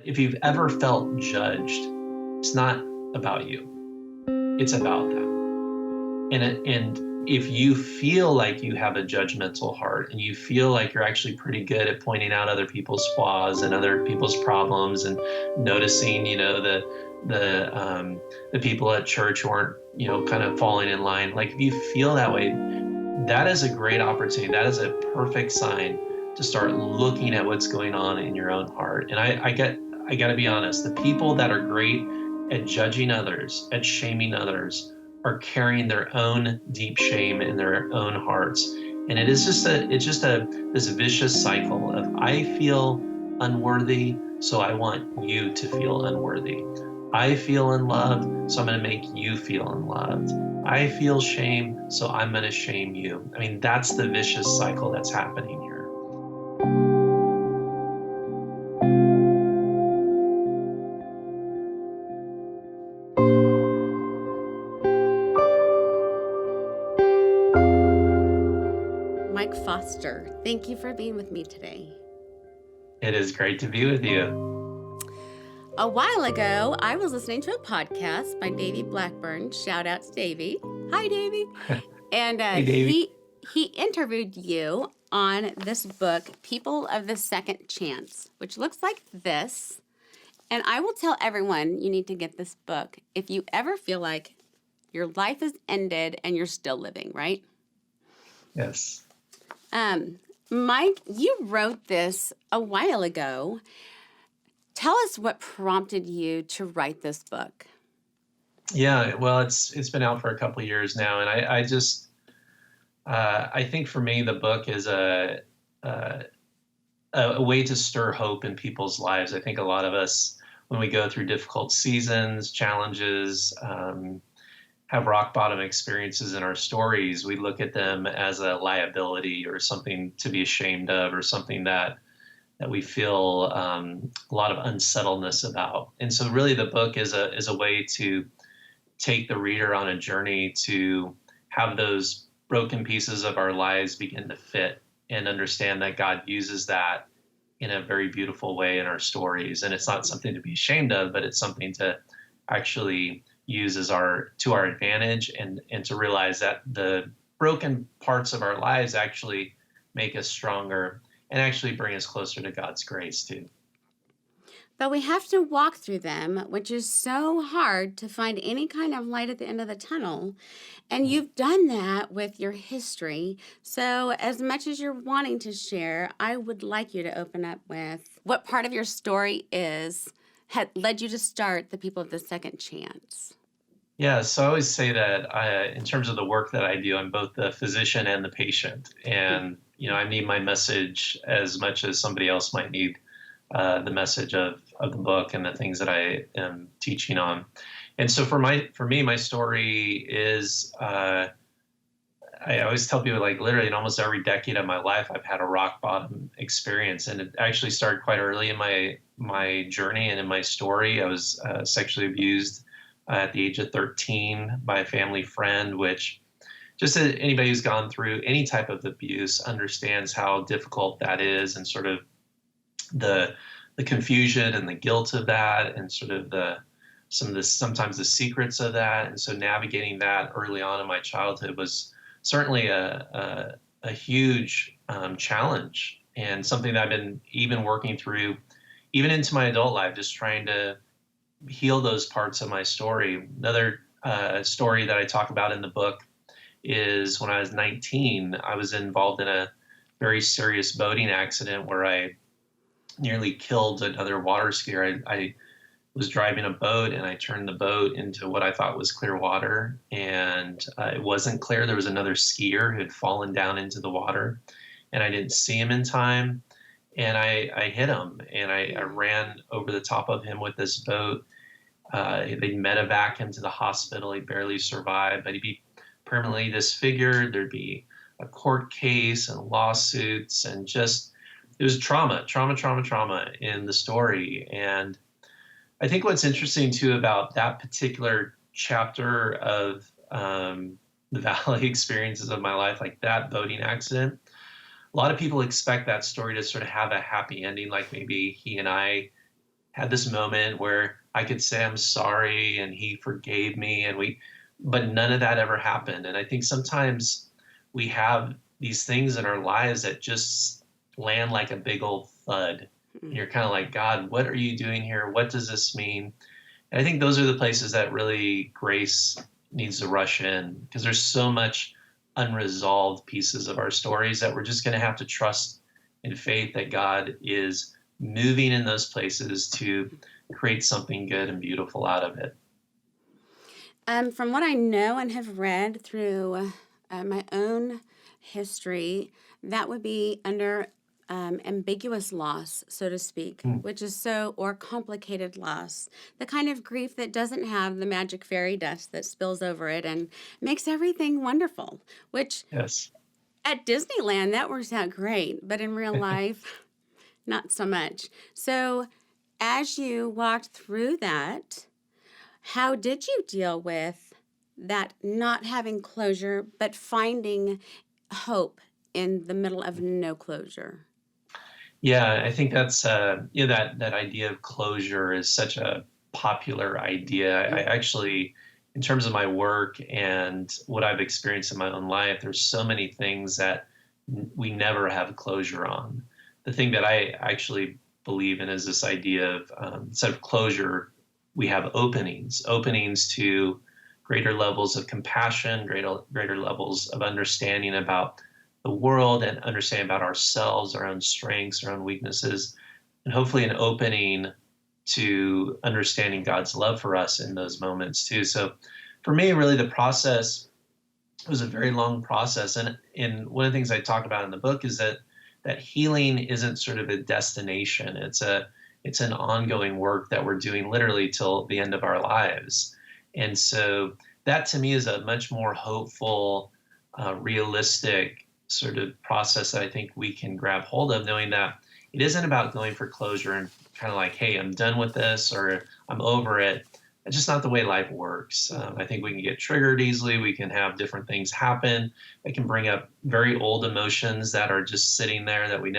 If you've ever felt judged, it's not about you. It's about them. And if you feel like you have a judgmental heart and you feel like you're actually pretty good at pointing out other people's flaws and other people's problems and noticing, the people at church who aren't, kind of falling in line. Like if you feel that way, that is a great opportunity. That is a perfect sign to start looking at what's going on in your own heart. And I got to be honest, the people that are great at judging others, at shaming others, are carrying their own deep shame in their own hearts. And it's just this vicious cycle of I feel unworthy, so I want you to feel unworthy. I feel unloved, so I'm going to make you feel unloved. I feel shame, so I'm going to shame you. I mean, that's the vicious cycle that's happening here. Mike Foster, thank you for being with me today. It is great to be with you. A while ago, I was listening to a podcast by Davey Blackburn. Shout out to Davey. Hi, Davey. And Hey, Davey. he interviewed you on this book, People of the Second Chance, which looks like this. And I will tell everyone you need to get this book if you ever feel like your life has ended and you're still living, right? Yes. Mike, you wrote this a while ago. Tell us what prompted you to write this book. Yeah, well, it's been out for a couple of years now, and I think for me the book is a way to stir hope in people's lives. I think a lot of us, when we go through difficult seasons, challenges, have rock bottom experiences in our stories, we look at them as a liability or something to be ashamed of, or something that we feel a lot of unsettledness about. And so really the book is a way to take the reader on a journey to have those broken pieces of our lives begin to fit and understand that God uses that in a very beautiful way in our stories. And it's not something to be ashamed of, but it's something to actually use to our advantage, and to realize that the broken parts of our lives actually make us stronger and actually bring us closer to God's grace too. But we have to walk through them, which is so hard to find any kind of light at the end of the tunnel. And you've done that with your history. So as much as you're wanting to share, I would like you to open up with what part of your story had led you to start the People of the Second Chance. Yeah, so I always say that in terms of the work that I do, I'm both the physician and the patient. And, I need my message as much as somebody else might need the message of the book and the things that I am teaching on. And so for me, my story is, I always tell people, like, literally in almost every decade of my life, I've had a rock bottom experience. And it actually started quite early in my journey and in my story. I was sexually abused at the age of 13 by a family friend, which just anybody who's gone through any type of abuse understands how difficult that is, and sort of the confusion and the guilt of that, and sort of sometimes the secrets of that. And so navigating that early on in my childhood was certainly a huge challenge, and something that I've been even working through even into my adult life, just trying to heal those parts of my story. Another story that I talk about in the book is when I was 19, I was involved in a very serious boating accident where I nearly killed another water skier. I was driving a boat, and I turned the boat into what I thought was clear water, and it wasn't clear. There was another skier who had fallen down into the water, and I didn't see him in time, and I hit him, and I ran over the top of him with this boat. They medevac him to the hospital. He barely survived, but he'd be permanently disfigured. There'd be a court case and lawsuits, and just, it was trauma in the story. And I think what's interesting too about that particular chapter of the valley experiences of my life, like that boating accident, a lot of people expect that story to sort of have a happy ending, like maybe he and I had this moment where I could say I'm sorry and he forgave me, but none of that ever happened. And I think sometimes we have these things in our lives that just land like a big old thud. And Mm. you're kind of like, God, what are you doing here? What does this mean? And I think those are the places that really grace needs to rush in, because there's so much unresolved pieces of our stories that we're just going to have to trust in faith that God is moving in those places to create something good and beautiful out of it. From what I know and have read through my own history, that would be under ambiguous loss, so to speak, Mm. which is or complicated loss, the kind of grief that doesn't have the magic fairy dust that spills over it and makes everything wonderful, which Yes. at Disneyland, that works out great, but in real life, not so much. So, as you walked through that, how did you deal with that not having closure, but finding hope in the middle of no closure? Yeah, I think that's that idea of closure is such a popular idea. I actually, in terms of my work and what I've experienced in my own life, there's so many things that we never have closure on. The thing that I actually believe in is this idea of instead of closure, we have openings to greater levels of compassion, greater levels of understanding about the world and understanding about ourselves, our own strengths, our own weaknesses, and hopefully an opening to understanding God's love for us in those moments too. So for me, really the process was a very long process. And one of the things I talk about in the book is that healing isn't sort of a destination. It's an ongoing work that we're doing literally till the end of our lives. And so that to me is a much more hopeful, realistic sort of process that I think we can grab hold of, knowing that it isn't about going for closure and kind of like, hey, I'm done with this or I'm over it. It's just not the way life works. I think we can get triggered easily. We can have different things happen. It can bring up very old emotions that are just sitting there that we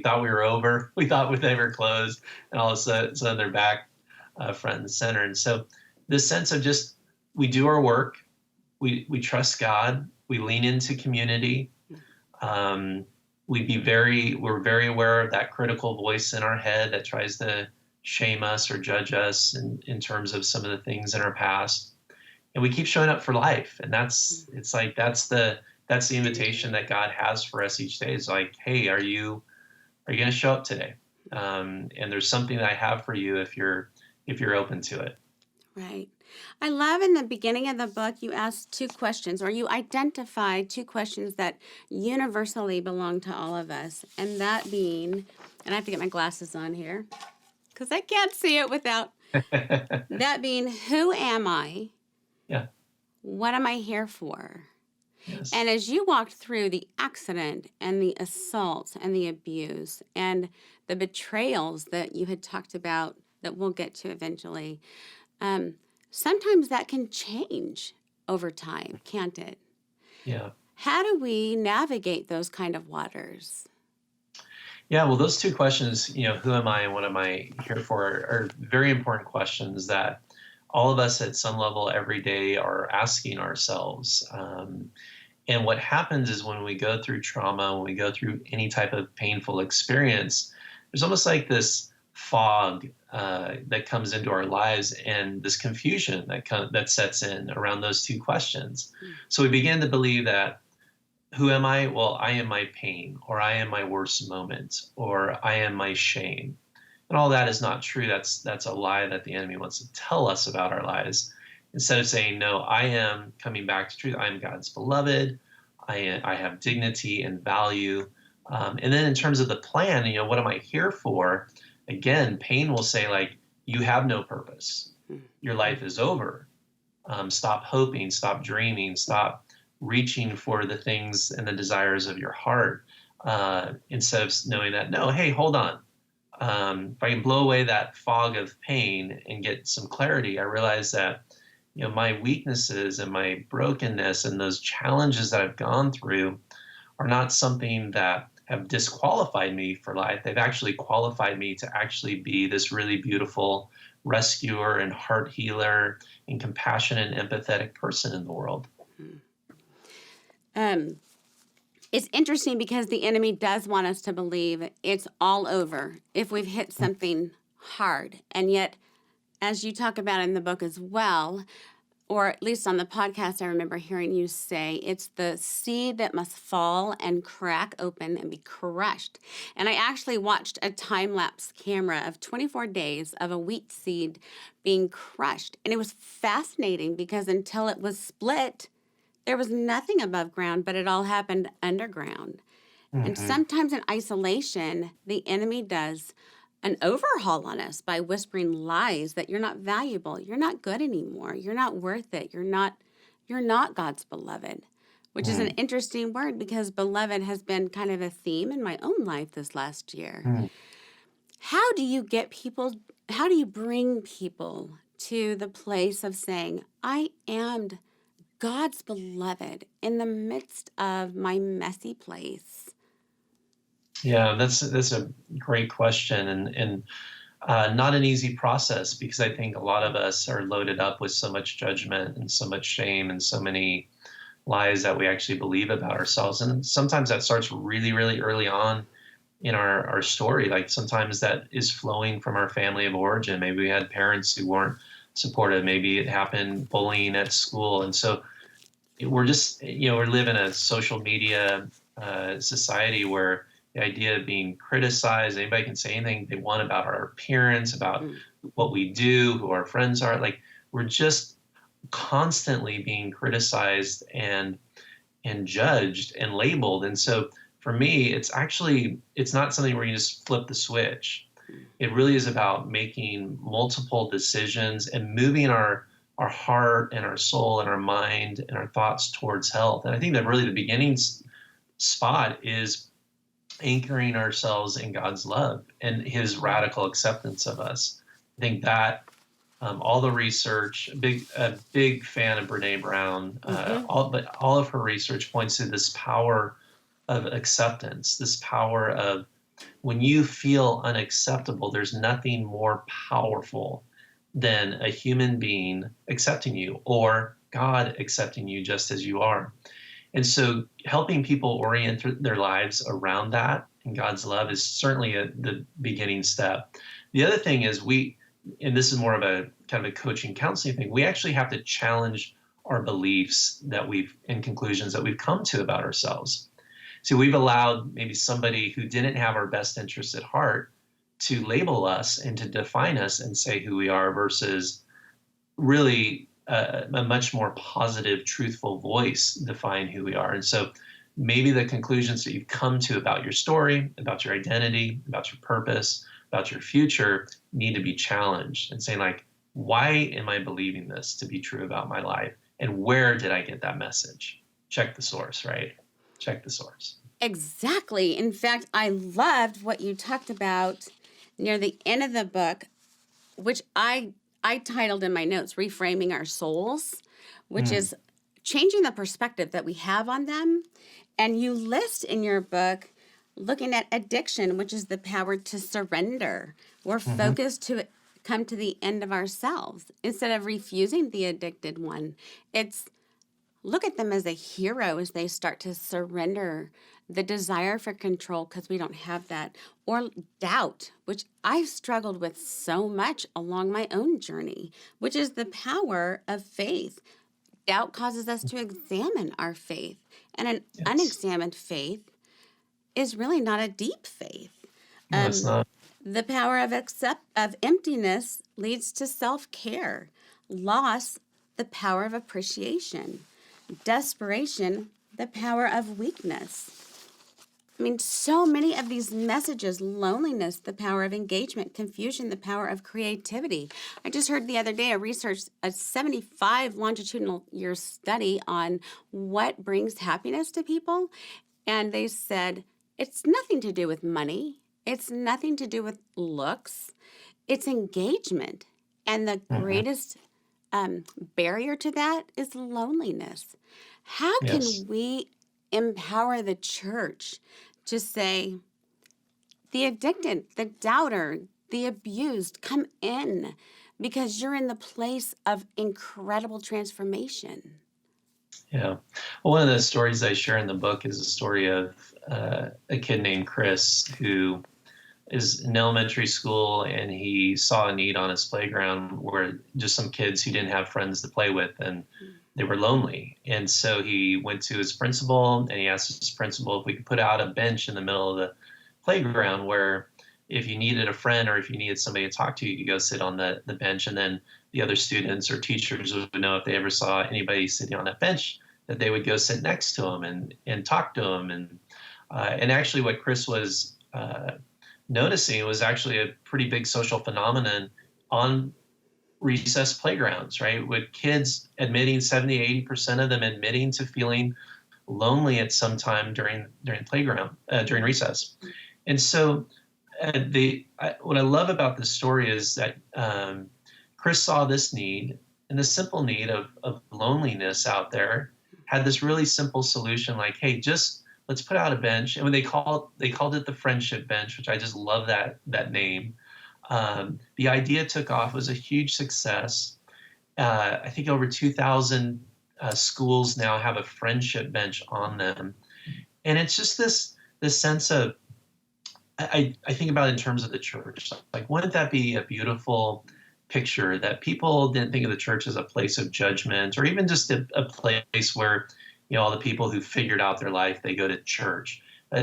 thought we were over. We thought they were closed, and all of a sudden they're back front and center. And so this sense of just we do our work, we trust God, we lean into community. Um, we're very aware of that critical voice in our head that tries to shame us or judge us in terms of some of the things in our past. And we keep showing up for life. And that's the invitation that God has for us each day. Is like, hey, are you going to show up today? And there's something that I have for you if you're open to it. Right. I love in the beginning of the book, you ask two questions, or you identify two questions that universally belong to all of us. And that being, and I have to get my glasses on here because I can't see it without that being, who am I? Yeah. What am I here for? Yes. And as you walked through the accident and the assault and the abuse and the betrayals that you had talked about that we'll get to eventually, um, sometimes that can change over time, can't it? Yeah. How do we navigate those kind of waters? Yeah, well, those two questions, who am I and what am I here for, are very important questions that all of us at some level every day are asking ourselves. And what happens is when we go through trauma, when we go through any type of painful experience, there's almost like this fog that comes into our lives and this confusion that sets in around those two questions. So we begin to believe that who am I? Well, I am my pain, or I am my worst moment, or I am my shame. And all that is not true. That's a lie that the enemy wants to tell us about our lives. Instead of saying, no, I am coming back to truth. I am God's beloved. I have dignity and value. And then in terms of the plan, what am I here for? Again, pain will say, like, you have no purpose. Your life is over. Stop hoping, stop dreaming, stop reaching for the things and the desires of your heart, instead of knowing that, no, hey, hold on. If I can blow away that fog of pain and get some clarity, I realize that my weaknesses and my brokenness and those challenges that I've gone through are not something that have disqualified me for life. They've actually qualified me to actually be this really beautiful rescuer and heart healer and compassionate and empathetic person in the world. Um, it's interesting because the enemy does want us to believe it's all over if we've hit something hard. And yet, as you talk about in the book as well, or at least on the podcast, I remember hearing you say it's the seed that must fall and crack open and be crushed. And I actually watched a time-lapse camera of 24 days of a wheat seed being crushed. And it was fascinating because until it was split, there was nothing above ground, but it all happened underground. And Mm-hmm. sometimes in isolation, the enemy does an overhaul on us by whispering lies that you're not valuable, you're not good anymore, you're not worth it, you're not God's beloved, which is an interesting word because beloved has been kind of a theme in my own life this last year. Mm-hmm. How do you bring people to the place of saying, I am God's beloved in the midst of my messy place? Yeah, that's a great question, and not an easy process because I think a lot of us are loaded up with so much judgment and so much shame and so many lies that we actually believe about ourselves. And sometimes that starts really, really early on in our story. Like sometimes that is flowing from our family of origin. Maybe we had parents who weren't supportive. Maybe it happened bullying at school, and so we're just we live in a social media society where the idea of being criticized, anybody can say anything they want about our appearance, about Mm. what we do, who our friends are. Like we're just constantly being criticized and judged and labeled. And so for me, it's not something where you just flip the switch. It really is about making multiple decisions and moving our heart and our soul and our mind and our thoughts towards health. And I think that really the beginning spot is anchoring ourselves in God's love and his radical acceptance of us. I think that all the research, a big fan of Brene Brown, Mm-hmm. but all of her research points to this power of acceptance, this power of when you feel unacceptable, there's nothing more powerful than a human being accepting you or God accepting you just as you are. And so helping people orient their lives around that and God's love is certainly the beginning step. The other thing is and this is more of a kind of a coaching counseling thing, we actually have to challenge our beliefs and conclusions that we've come to about ourselves. So we've allowed maybe somebody who didn't have our best interests at heart to label us and to define us and say who we are versus really a much more positive, truthful voice define who we are. And so maybe the conclusions that you've come to about your story, about your identity, about your purpose, about your future need to be challenged and saying like, why am I believing this to be true about my life? And where did I get that message? Check the source, right? Check the source. Exactly. In fact, I loved what you talked about near the end of the book, which I titled in my notes Reframing Our Souls, which Mm, is changing the perspective that we have on them. And you list in your book looking at addiction, which is the power to surrender. We're mhm. focused to come to the end of ourselves instead of refusing the addicted one. It's look at them as a hero as they start to surrender the desire for control because we don't have that, or doubt, which I've struggled with so much along my own journey, which is the power of faith. Doubt causes us to examine our faith, and an Yes. unexamined faith is really not a deep faith. No, it's not. The power of emptiness leads to self-care. Loss, the power of appreciation. Desperation, the power of weakness. I mean, so many of these messages loneliness, the power of engagement, confusion, the power of creativity. I just heard the other day a 75 longitudinal year study on what brings happiness to people. And they said it's nothing to do with money, it's nothing to do with looks, it's engagement. And the Mhm. greatest barrier to that is loneliness. How Yes. can we empower the church to say, the addicted, the doubter, the abused, come in because you're in the place of incredible transformation. Yeah. Well, one of the stories I share in the book is a story of a kid named Chris who is in elementary school, and he saw a need on his playground where just some kids who didn't have friends to play with, and they were lonely. And so he went to his principal and he asked his principal if we could put out a bench in the middle of the playground where if you needed a friend or if you needed somebody to talk to, you could go sit on the bench, and then the other students or teachers would know if they ever saw anybody sitting on that bench that they would go sit next to him and talk to him. And actually what Chris was noticing was actually a pretty big social phenomenon on recess playgrounds, right? With kids admitting 70-80% of them admitting to feeling lonely at some time during during recess. And so what I love about this story is that Chris saw this need, and the simple need of loneliness out there, had this really simple solution like, hey, just let's put out a bench. And when they called it the friendship bench, which I just love that name. The idea took off, was a huge success. I think over 2,000 schools now have a friendship bench on them. And it's just this sense of, I think about it in terms of the church. Like, wouldn't that be a beautiful picture that people didn't think of the church as a place of judgment, or even just a place where, all the people who figured out their life, they go to church.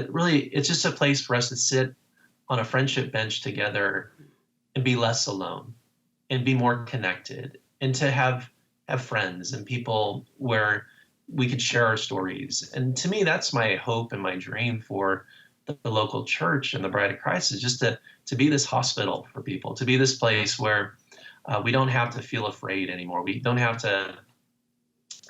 Really, it's just a place for us to sit on a friendship bench together and be less alone and be more connected, and to have friends and people where we could share our stories. And to me, that's my hope and my dream for the local church and the Bride of Christ, is just to be this hospital for people, to be this place where we don't have to feel afraid anymore. We don't have to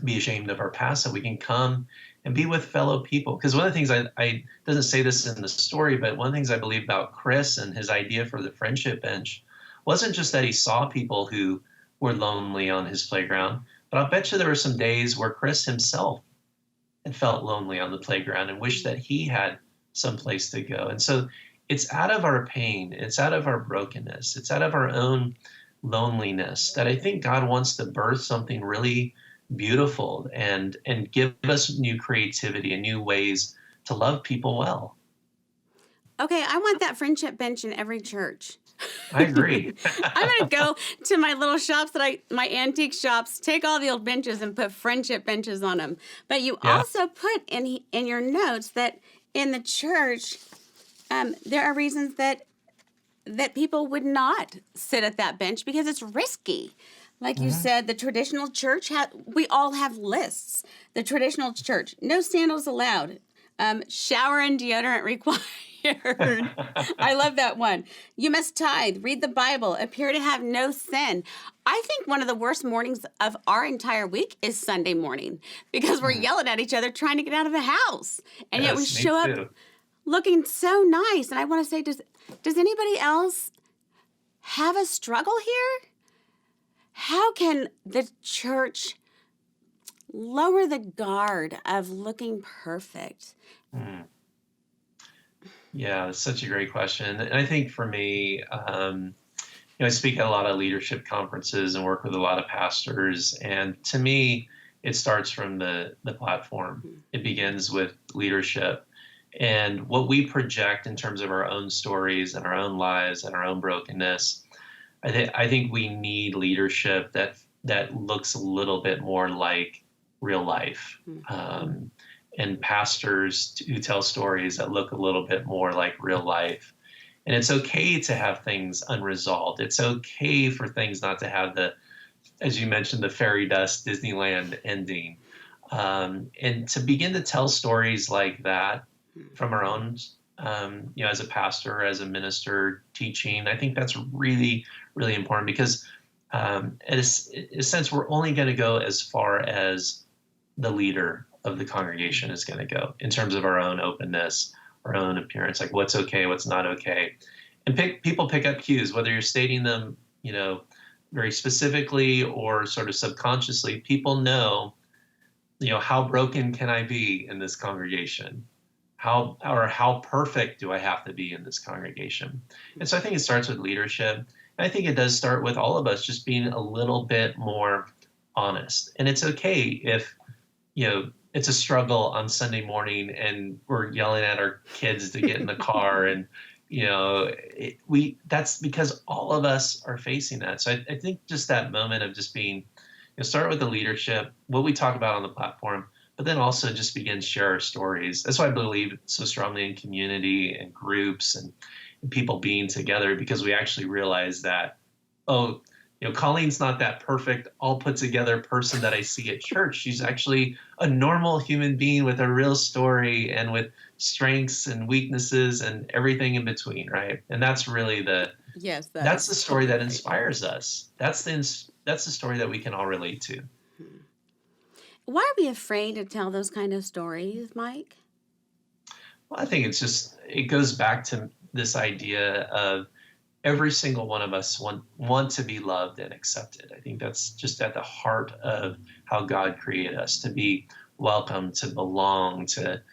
be ashamed of our past, that we can come and be with fellow people. Because one of the things I doesn't say this in the story, but one of the things I believe about Chris and his idea for the friendship bench wasn't just that he saw people who were lonely on his playground, but I'll bet you there were some days where Chris himself had felt lonely on the playground and wished that he had some place to go. And so it's out of our pain, it's out of our brokenness, it's out of our own loneliness that I think God wants to birth something really beautiful and give us new creativity and new ways to love people well. Okay, I want that friendship bench in every church. I agree. I'm going to go to my little shops my antique shops, take all the old benches and put friendship benches on them. But you also put in your notes that in the church, there are reasons that people would not sit at that bench because it's risky. Like you said, the traditional church, we all have lists. The traditional church, no sandals allowed. Shower and deodorant required. I love that one. You must tithe, read the Bible, appear to have no sin. I think one of the worst mornings of our entire week is Sunday morning because we're yelling at each other trying to get out of the house. And yet we show up looking so nice. And I want to say, does anybody else have a struggle here? How can the church lower the guard of looking perfect? Yeah, that's such a great question. And I think for me, I speak at a lot of leadership conferences and work with a lot of pastors. And to me, it starts from the platform. It begins with leadership. And what we project in terms of our own stories and our own lives and our own brokenness, I think we need leadership that looks a little bit more like real life. And pastors who tell stories that look a little bit more like real life. And it's okay to have things unresolved. It's okay for things not to have as you mentioned, the fairy dust Disneyland ending. And to begin to tell stories like that from our own, as a pastor, as a minister teaching, I think that's really, really important because in a sense, we're only going to go as far as the leader of the congregation is going to go in terms of our own openness, our own appearance, like what's okay, what's not okay. And people pick up cues, whether you're stating them, very specifically or sort of subconsciously. People know, how broken can I be in this congregation? how perfect do I have to be in this congregation? And so I think it starts with leadership. And I think it does start with all of us just being a little bit more honest. And it's okay if, it's a struggle on Sunday morning and we're yelling at our kids to get in the car and, that's because all of us are facing that. So I think just that moment of just being, start with the leadership, what we talk about on the platform, but then also just begin to share our stories. That's why I believe so strongly in community and groups and people being together, because we actually realize that, oh, Colleen's not that perfect, all put together person that I see at church. She's actually a normal human being with a real story and with strengths and weaknesses and everything in between, right? And that's really Yes, that's the story that right. inspires us. That's the story that we can all relate to. Why are we afraid to tell those kind of stories, Mike? Well, I think it goes back to this idea of every single one of us want to be loved and accepted. I think that's just at the heart of how God created us, to be welcome, to belong, to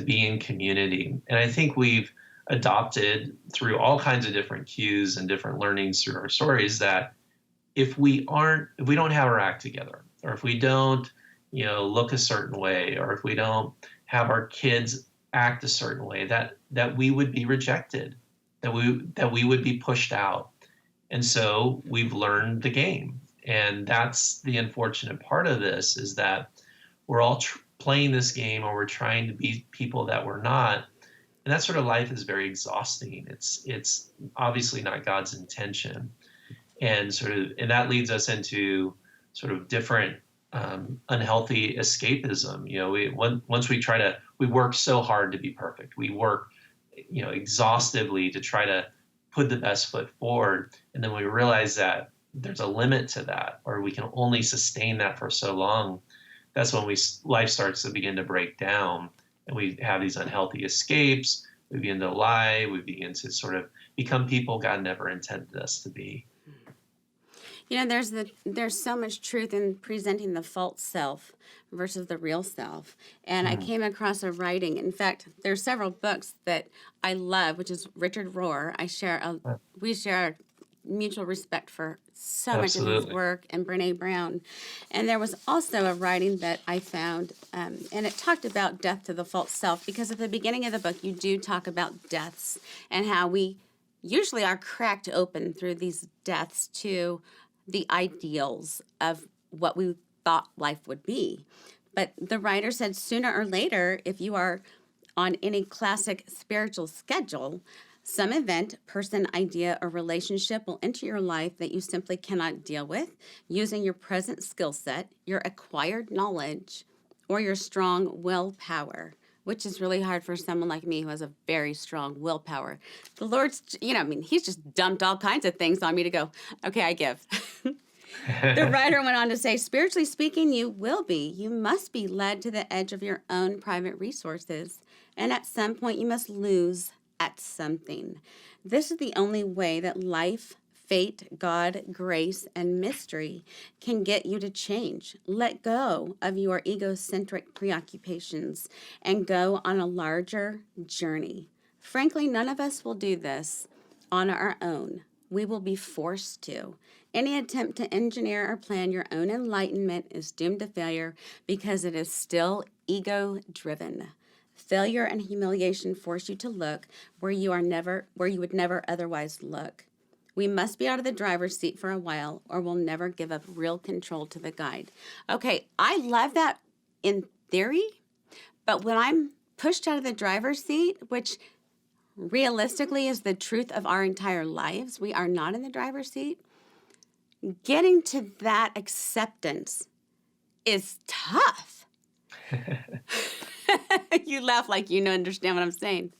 be in community. And I think we've adopted through all kinds of different cues and different learnings through our stories that if we don't have our act together, or if we don't, look a certain way, or if we don't have our kids act a certain way, that we would be rejected, that we would be pushed out. And so we've learned the game. And that's the unfortunate part of this, is that we're all playing this game, or we're trying to be people that we're not. And that sort of life is very exhausting. It's obviously not God's intention. And that leads us into sort of different unhealthy escapism. Once we work so hard to be perfect. We work, exhaustively to try to put the best foot forward. And then we realize that there's a limit to that, or we can only sustain that for so long. That's when life starts to begin to break down, and we have these unhealthy escapes. We begin to lie. We begin to sort of become people God never intended us to be. There's so much truth in presenting the false self versus the real self. And I came across a writing. In fact, there's several books that I love, which is Richard Rohr. We share mutual respect for so much of his work, and Brene Brown. And there was also a writing that I found, and it talked about death to the false self, because at the beginning of the book, you do talk about deaths and how we usually are cracked open through these deaths to the ideals of what we thought life would be. But the writer said sooner or later, if you are on any classic spiritual schedule, some event, person, idea, or relationship will enter your life that you simply cannot deal with using your present skill set, your acquired knowledge, or your strong willpower, which is really hard for someone like me who has a very strong willpower. The Lord's, he's just dumped all kinds of things on me to go, okay, I give. The writer went on to say, spiritually speaking, you must be led to the edge of your own private resources. And at some point, you must lose at something. This is the only way that life, fate, God, grace, and mystery can get you to change. Let go of your egocentric preoccupations and go on a larger journey. Frankly, none of us will do this on our own. We will be forced to. Any attempt to engineer or plan your own enlightenment is doomed to failure because it is still ego-driven. Failure and humiliation force you to look where you would never otherwise look. We must be out of the driver's seat for a while, or we'll never give up real control to the guide. Okay, I love that in theory, but when I'm pushed out of the driver's seat, which realistically is the truth of our entire lives, we are not in the driver's seat, getting to that acceptance is tough. You laugh like you understand what I'm saying.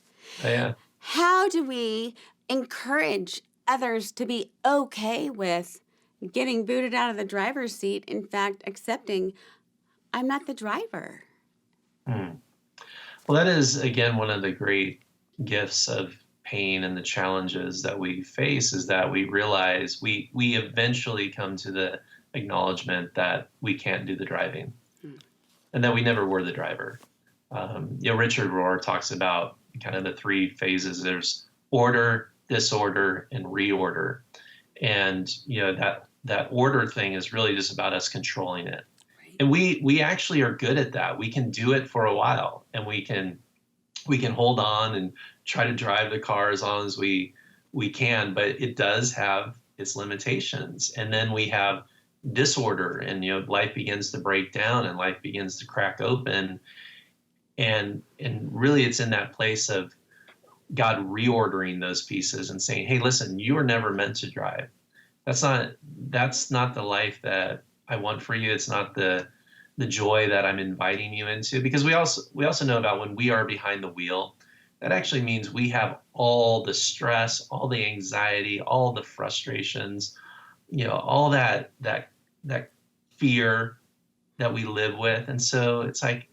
Yeah. How do we encourage others to be okay with getting booted out of the driver's seat, in fact, accepting I'm not the driver? Well, that is, again, one of the great gifts of pain and the challenges that we face, is that we realize we eventually come to the acknowledgement that we can't do the driving and that we never were the driver. Richard Rohr talks about kind of the three phases. There's order, disorder, and reorder. And that order thing is really just about us controlling it. Right. And we actually are good at that. We can do it for a while, and we can hold on and try to drive the car as long as we can, but it does have its limitations. And then we have disorder, and life begins to break down and life begins to crack open. And really it's in that place of God reordering those pieces and saying, hey, listen, you were never meant to drive. That's not the life that I want for you. It's not the joy that I'm inviting you into, because we also know about when we are behind the wheel, that actually means we have all the stress, all the anxiety, all the frustrations, all that fear that we live with. And so it's like,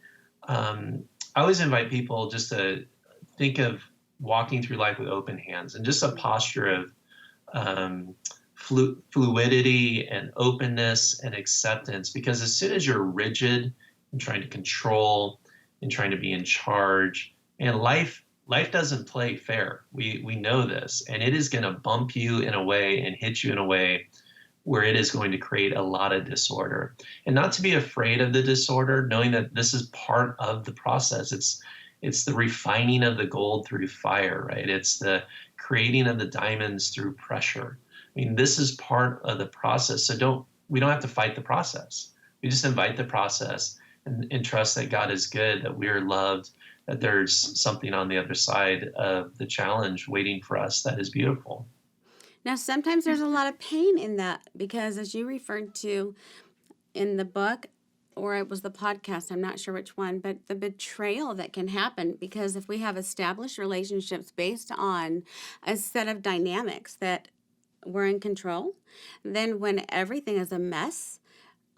I always invite people just to think of walking through life with open hands and just a posture of fluidity and openness and acceptance. Because as soon as you're rigid and trying to control and trying to be in charge, and life doesn't play fair. We know this, and it is going to bump you in a way and hit you in a way where it is going to create a lot of disorder. And not to be afraid of the disorder, knowing that this is part of the process. It's the refining of the gold through fire, right? It's the creating of the diamonds through pressure. I mean, this is part of the process. So we don't have to fight the process. We just invite the process and trust that God is good, that we are loved, that there's something on the other side of the challenge waiting for us that is beautiful. Now, sometimes there's a lot of pain in that because, as you referred to in the book, or it was the podcast, I'm not sure which one, but the betrayal that can happen, because if we have established relationships based on a set of dynamics that we're in control, then when everything is a mess,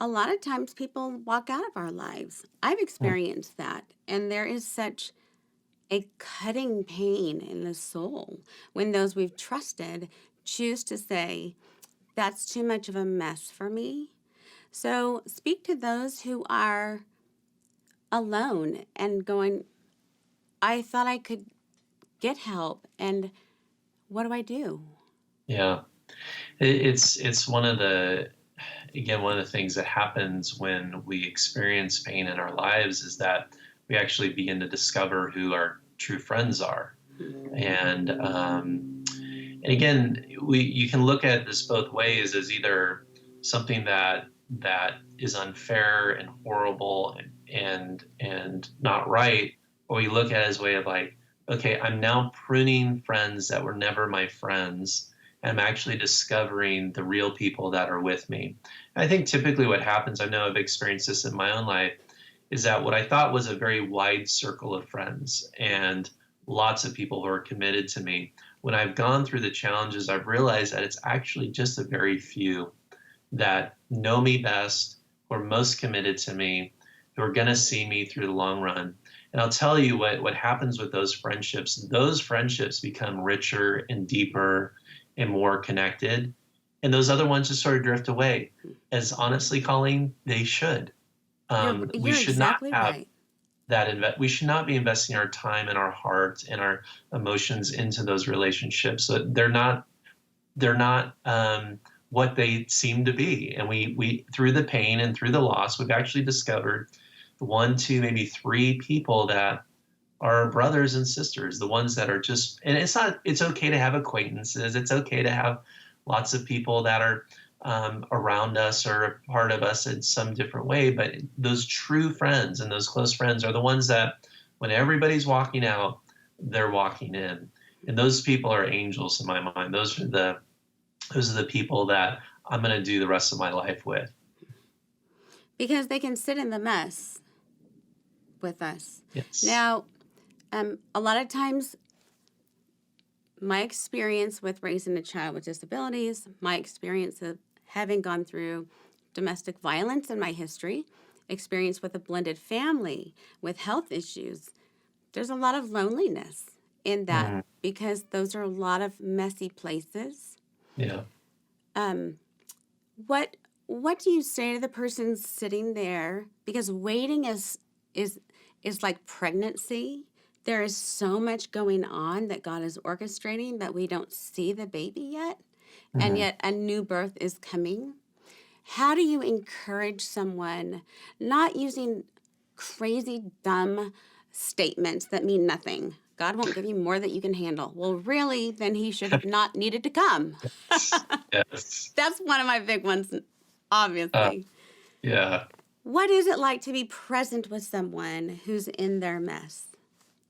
a lot of times people walk out of our lives. I've experienced that, and there is such a cutting pain in the soul when those we've trusted choose to say, that's too much of a mess for me. So speak to those who are alone and going, I thought I could get help, and what do I do? Yeah. It's one of the things that happens when we experience pain in our lives is that we actually begin to discover who our true friends are. And again, you can look at this both ways, as either something that is unfair and horrible and not right, or you look at it as a way of like, okay, I'm now pruning friends that were never my friends. I'm actually discovering the real people that are with me. I think typically what happens, I know I've experienced this in my own life, is that what I thought was a very wide circle of friends and lots of people who are committed to me, when I've gone through the challenges, I've realized that it's actually just a very few that know me best, who are most committed to me, who are going to see me through the long run. And I'll tell you what happens with those friendships. Those friendships become richer and deeper and more connected. And those other ones just sort of drift away, as honestly, Colleen, they should. We You're should not exactly have right. we should not be investing our time and our heart and our emotions into those relationships. So they're not what they seem to be. And we through the pain and through the loss, we've actually discovered one, two, maybe three people that are brothers and sisters, the ones that are just, and it's okay to have acquaintances. It's okay to have lots of people that are around us or a part of us in some different way. But those true friends and those close friends are the ones that when everybody's walking out, they're walking in. And those people are angels in my mind. Those are the people that I'm going to do the rest of my life with. Because they can sit in the mess with us. Yes. Now, a lot of times, my experience with raising a child with disabilities, my experience of having gone through domestic violence in my history, experience with a blended family with health issues, there's a lot of loneliness in that Mhm. because those are a lot of messy places. Yeah. Um, what do you say to the person sitting there? Because waiting is is like pregnancy. There is so much going on that God is orchestrating that we don't see the baby yet, and Mhm. yet a new birth is coming. How do you encourage someone not using crazy, dumb statements that mean nothing? God won't give you more that you can handle. Well, really, then he should have not needed to come. Yes. That's one of my big ones, Uh, obviously. yeah. What is it like to be present with someone who's in their mess?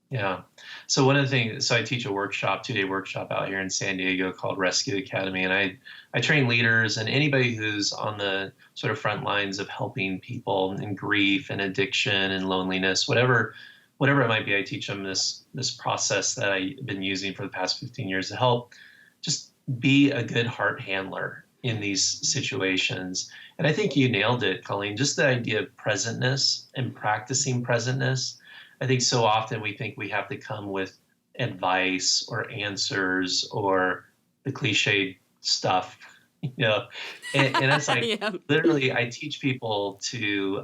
Yeah. So one of the things, so I teach a workshop, 2-day workshop out here in San Diego called Rescue Academy, and I train leaders and anybody who's on the sort of front lines of helping people in grief and addiction and loneliness, whatever it might be. I teach them this process that I've been using for the past 15 years to help just be a good heart handler in these situations. And I think you nailed it, Colleen. Just the idea of presentness and practicing presentness. I think so often we think we have to come with advice or answers or the cliched stuff, you know, and it's like Yeah. literally I teach people to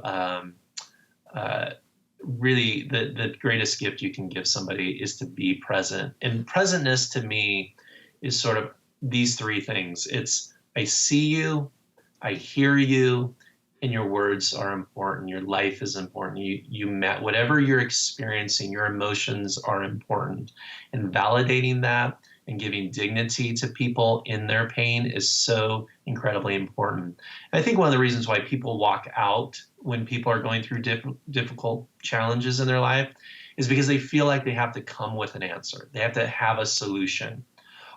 uh, really the greatest gift you can give somebody is to be present. And presentness to me is sort of these three things. It's I see you, I hear you, and your words are important. Your life is important. You met whatever you're experiencing, your emotions are important. And validating that and giving dignity to people in their pain is so incredibly important. And I think one of the reasons why people walk out when people are going through difficult challenges in their life is because they feel like they have to come with an answer. They have to have a solution.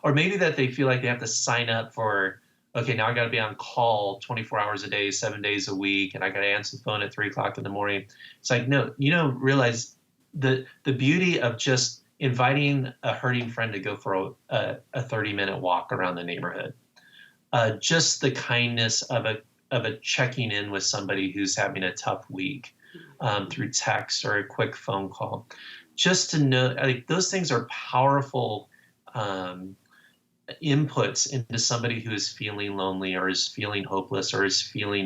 Or maybe that they feel like they have to sign up for, okay, now I got to be on call 24 hours a day, 7 days a week, and I got to answer the phone at 3 o'clock in the morning. It's like, no, you don't realize the beauty of just inviting a hurting friend to go for a 30-minute walk around the neighborhood. Just the kindness of a checking in with somebody who's having a tough week through text or a quick phone call. Just to know, like, those things are powerful inputs into somebody who is feeling lonely or is feeling hopeless or is feeling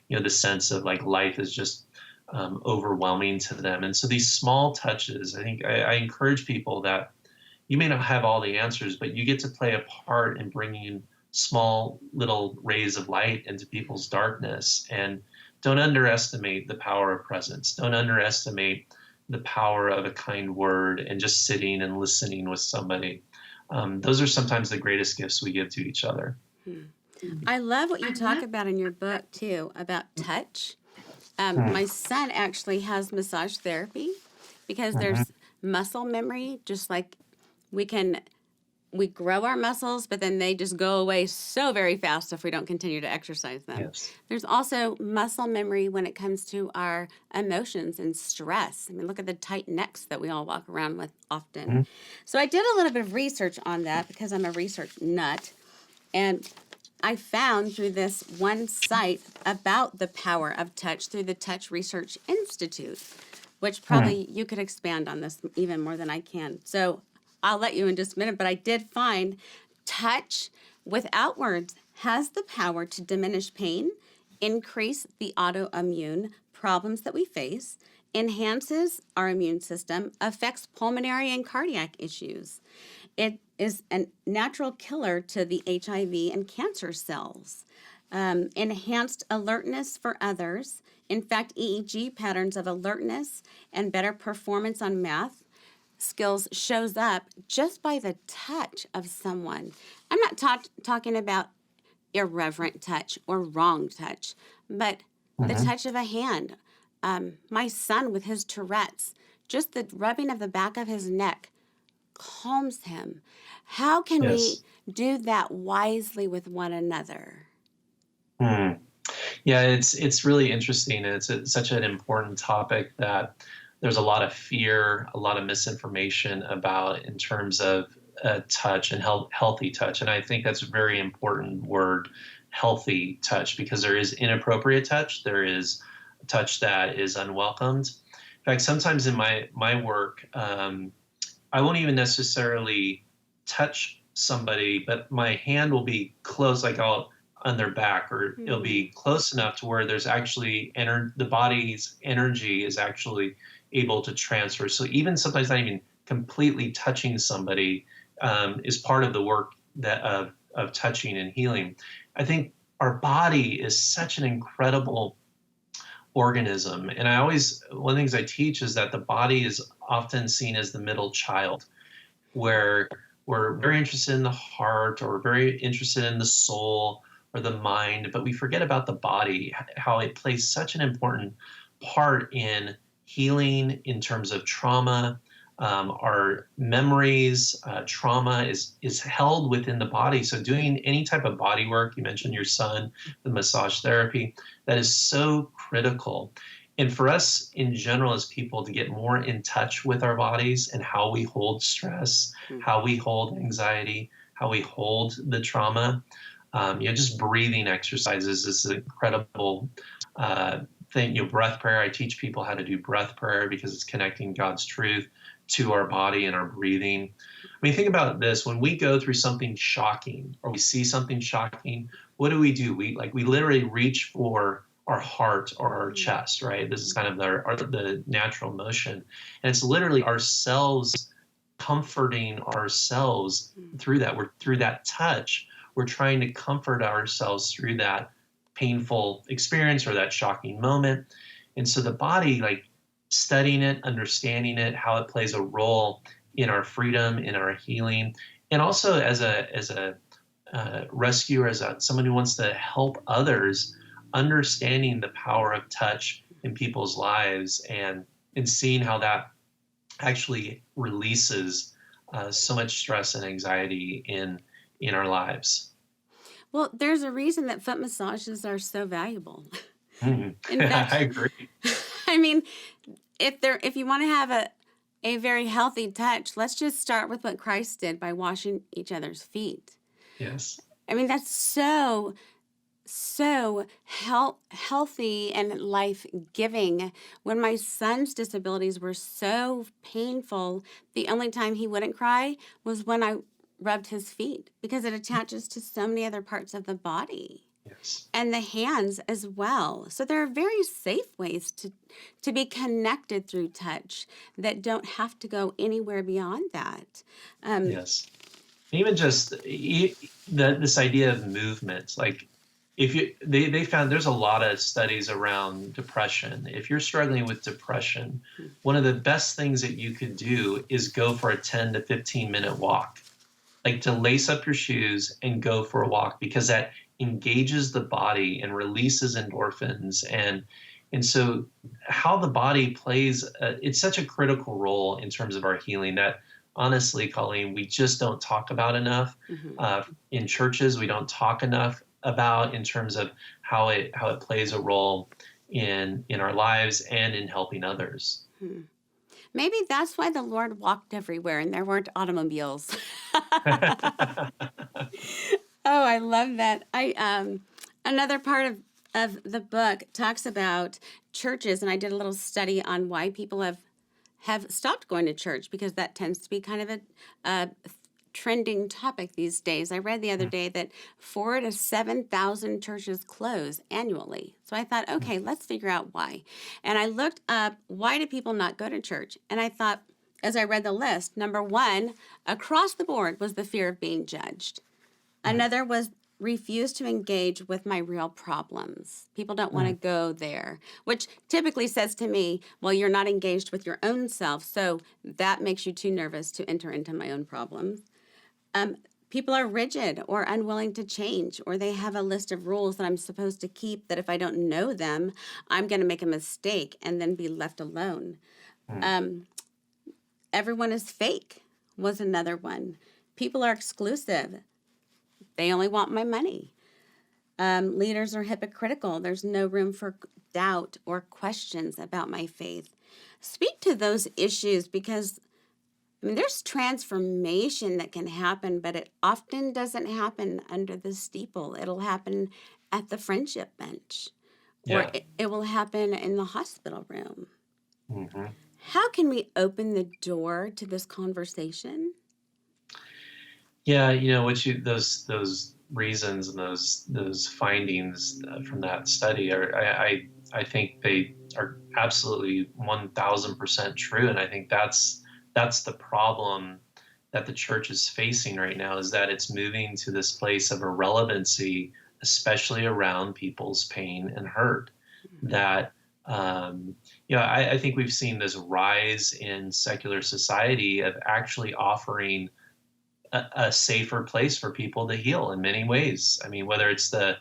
the sense of like life is just overwhelming to them. And so these small touches, I think I encourage people that you may not have all the answers, but you get to play a part in bringing small little rays of light into people's darkness. And don't underestimate the power of presence. Don't underestimate the power of a kind word and just sitting and listening with somebody. Those are sometimes the greatest gifts we give to each other. Hmm. I love what you talk about in your book, too, about touch. Mm, My son actually has massage therapy because mhm. there's muscle memory, just like we grow our muscles, but then they just go away so very fast if we don't continue to exercise them. Yes. There's also muscle memory when it comes to our emotions and stress. I mean, look at the tight necks that we all walk around with often. Mhm. So I did a little bit of research on that because I'm a research nut. And I found through this one site about the power of touch through the Touch Research Institute, which Mm, probably you could expand on this even more than I can. So I'll let you in just a minute, but I did find touch without words has the power to diminish pain, increase the autoimmune problems that we face, enhances our immune system, affects pulmonary and cardiac issues. It is a natural killer to the HIV and cancer cells. Enhanced alertness for others. In fact, EEG patterns of alertness and better performance on math skills shows up just by the touch of someone. I'm not talking about irreverent touch or wrong touch, but the mhm. touch of a hand. My son with his Tourette's, just the rubbing of the back of his neck calms him. How can we Yes. do that wisely with one another? Mm. Yeah, it's really interesting. And it's such an important topic that there's a lot of fear, a lot of misinformation about in terms of touch and healthy touch. And I think that's a very important word, healthy touch, because there is inappropriate touch. There is touch that is unwelcomed. In fact, sometimes in my work, I won't even necessarily touch somebody, but my hand will be close, like I'll on their back, or it'll Hmm. be close enough to where there's actually the body's energy is actually able to transfer. So even sometimes not even completely touching somebody is part of the work that of touching and healing. I think our body is such an incredible organism. And one of the things I teach is that the body is often seen as the middle child, where we're very interested in the heart or very interested in the soul or the mind, but we forget about the body, how it plays such an important part in healing in terms of trauma. Our memories, trauma is held within the body. So doing any type of body work, you mentioned your son, the massage therapy, that is so critical. And for us in general as people to get more in touch with our bodies and how we hold stress, how we hold anxiety, how we hold the trauma, just breathing exercises is an incredible thing. Breath prayer, I teach people how to do breath prayer because it's connecting God's truth to our body and our breathing. I mean, think about this. When we go through something shocking or we see something shocking, what do? We literally reach for our heart or our chest, right? This is kind of the natural motion. And it's literally ourselves comforting ourselves through that. Through that touch, we're trying to comfort ourselves through that painful experience or that shocking moment. And so the body, studying it, understanding it, how it plays a role in our freedom, in our healing, and also as a rescuer, someone who wants to help others, understanding the power of touch in people's lives and seeing how that actually releases so much stress and anxiety in our lives. Well, there's a reason that foot massages are so valuable. Mm. In fact, I agree. I mean, if you want to have a very healthy touch, let's just start with what Christ did by washing each other's feet. Yes. I mean, that's so healthy and life-giving. When my son's disabilities were so painful, the only time he wouldn't cry was when I rubbed his feet, because it attaches to so many other parts of the body. Yes. And the hands as well. So there are very safe ways to be connected through touch that don't have to go anywhere beyond that. Yes. Even just this idea of movement, they found there's a lot of studies around depression. If you're struggling with depression, one of the best things that you could do is go for a 10 to 15 minute walk, to lace up your shoes and go for a walk, because that engages the body and releases endorphins. And so how the body plays, it's such a critical role in terms of our healing that honestly, Colleen, we just don't talk about enough. In churches. We don't talk enough about in terms of how it plays a role in our lives and in helping others. Maybe that's why the Lord walked everywhere and there weren't automobiles. Oh, I love that. Another part of the book talks about churches, and I did a little study on why people have stopped going to church, because that tends to be kind of a trending topic these days. I read the other day that 4,000 to 7,000 churches close annually. So I thought, okay, let's figure out why. And I looked up, why do people not go to church? And I thought, as I read the list, number one, across the board, was the fear of being judged. Another was refuse to engage with my real problems. People don't want to go there, which typically says to me, well, you're not engaged with your own self, so that makes you too nervous to enter into my own problems. People are rigid or unwilling to change, or they have a list of rules that I'm supposed to keep that if I don't know them, I'm going to make a mistake and then be left alone. Everyone is fake was another one. People are exclusive. They only want my money. Leaders are hypocritical. There's no room for doubt or questions about my faith. Speak to those issues, because there's transformation that can happen, but it often doesn't happen under the steeple. It'll happen at the friendship bench, or it will happen in the hospital room. Mm-hmm. How can we open the door to this conversation? Yeah, those reasons and those findings from that study are, I think they are absolutely 1,000% true. And I think that's the problem that the church is facing right now, is that it's moving to this place of irrelevancy, especially around people's pain and hurt. That, I think we've seen this rise in secular society of actually offering a safer place for people to heal in many ways. I mean, whether it's the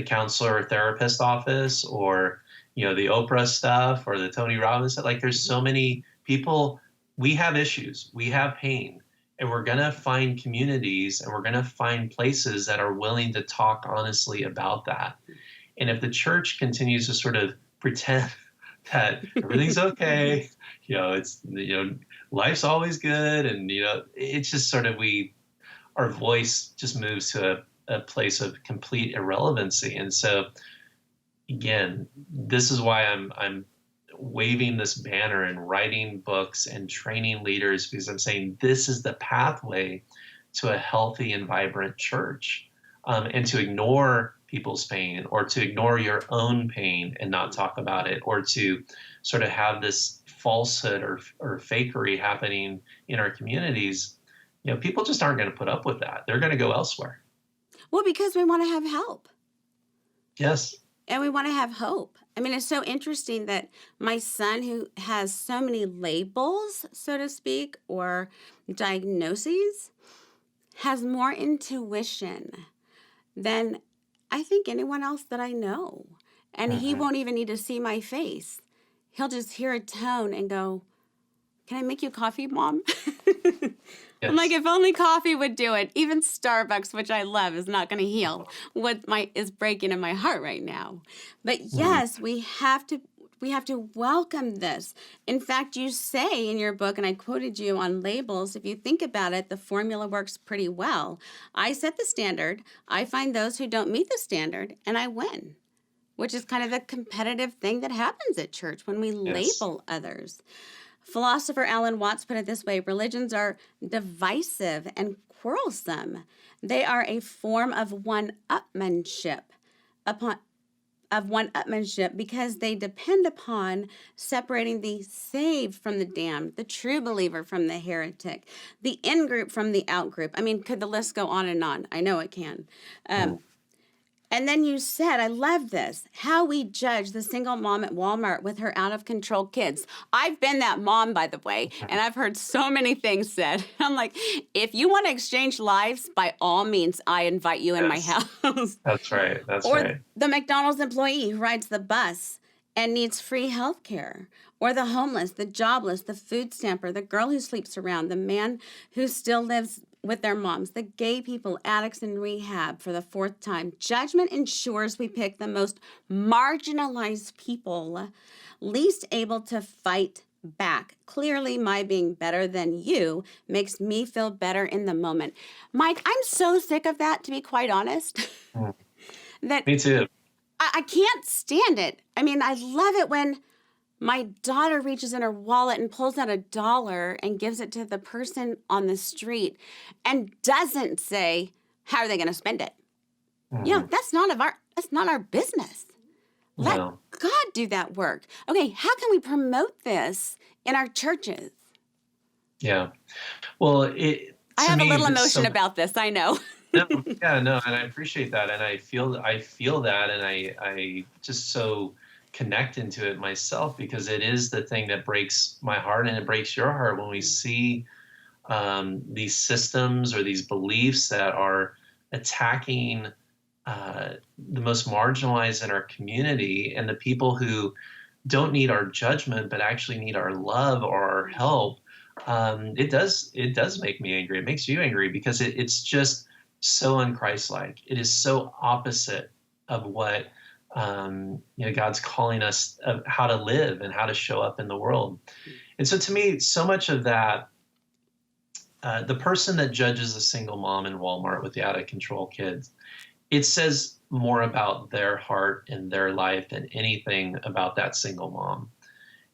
counselor or therapist office, or the Oprah stuff, or the Tony Robbins stuff. Like, there's so many people. We have issues, we have pain, and we're going to find communities, and we're going to find places that are willing to talk honestly about that. And if the church continues to sort of pretend that everything's okay, it's, life's always good, and it's just sort of, our voice just moves to a place of complete irrelevancy. And so, again, this is why I'm waving this banner and writing books and training leaders, because I'm saying this is the pathway to a healthy and vibrant church. And to ignore people's pain, or to ignore your own pain and not talk about it, or to sort of have this falsehood or fakery happening in our communities, people just aren't going to put up with that. They're going to go elsewhere. Well, because we want to have help. Yes. And we want to have hope. I mean, it's so interesting that my son, who has so many labels, so to speak, or diagnoses, has more intuition than I think anyone else that I know. And he won't even need to see my face. He'll just hear a tone and go, "Can I make you coffee, Mom?" Yes. I'm like, if only coffee would do it. Even Starbucks, which I love, is not going to heal what is breaking in my heart right now. But yes, we have to welcome this. In fact, you say in your book, and I quoted you on labels, if you think about it, the formula works pretty well. I set the standard, I find those who don't meet the standard, and I win, which is kind of a competitive thing that happens at church when we label others. Philosopher Alan Watts put it this way: religions are divisive and quarrelsome. They are a form of one-upmanship because they depend upon separating the saved from the damned, the true believer from the heretic, the in-group from the out-group. I mean, could the list go on and on? I know it can. And then you said, I love this, how we judge the single mom at Walmart with her out-of-control kids. I've been that mom, by the way, and I've heard so many things said. I'm like, if you want to exchange lives, by all means, I invite you in my house. That's right. Or the McDonald's employee who rides the bus and needs free health care. Or the homeless, the jobless, the food stamper, the girl who sleeps around, the man who still lives with their moms, the gay people, addicts in rehab for the fourth time. Judgment ensures we pick the most marginalized people, least able to fight back. Clearly, my being better than you makes me feel better in the moment. Mike, I'm so sick of that, to be quite honest. That Me too. I can't stand it. I mean, I love it when my daughter reaches in her wallet and pulls out $1 and gives it to the person on the street and doesn't say, how are they going to spend it? That's not our business. Let God do that work. Okay, how can we promote this in our churches? Yeah. Well, I have a little emotion about this, I know. and I appreciate that, and I feel that, and I just so connect into it myself, because it is the thing that breaks my heart, and it breaks your heart when we see these systems or these beliefs that are attacking the most marginalized in our community, and the people who don't need our judgment but actually need our love or our help. It does make me angry. It makes you angry, because it's just so unchristlike. It is so opposite of what God's calling us of how to live and how to show up in the world. And so, to me, so much of that, the person that judges a single mom in Walmart with the out of control kids, it says more about their heart and their life than anything about that single mom.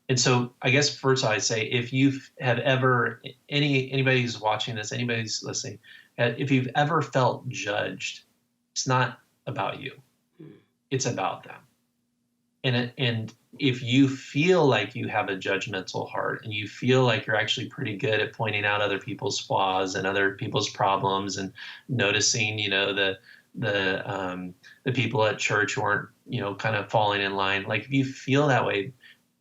And so, I guess first I'd say, if you have ever, anybody who's watching this, anybody who's listening, if you've ever felt judged, it's not about you. It's about them. And if you feel like you have a judgmental heart and you feel like you're actually pretty good at pointing out other people's flaws and other people's problems and noticing, the people at church who aren't, kind of falling in line, like if you feel that way,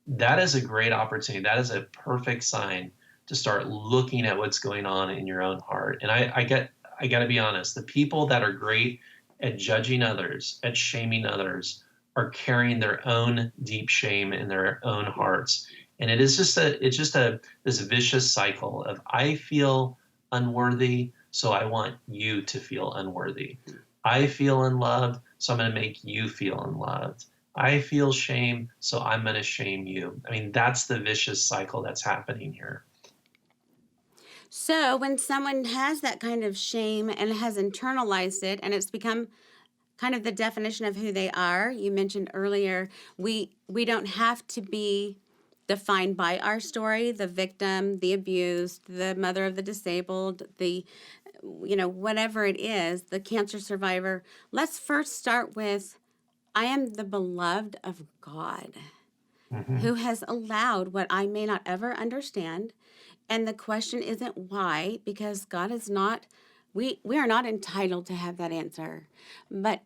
that is a great opportunity. That is a perfect sign to start looking at what's going on in your own heart. And I got to be honest, the people that are great at judging others, at shaming others, are carrying their own deep shame in their own hearts. And it's just this vicious cycle of I feel unworthy, so I want you to feel unworthy. I feel unloved, so I'm going to make you feel unloved. I feel shame, so I'm going to shame you. I mean, that's the vicious cycle that's happening here. So when someone has that kind of shame and has internalized it and it's become kind of the definition of who they are, you mentioned earlier, we don't have to be defined by our story, the victim, the abused, the mother of the disabled, the whatever it is, the cancer survivor. Let's first start with I am the beloved of God Mm-hmm. who has allowed what I may not ever understand. And the question isn't why, because God is not, we are not entitled to have that answer, but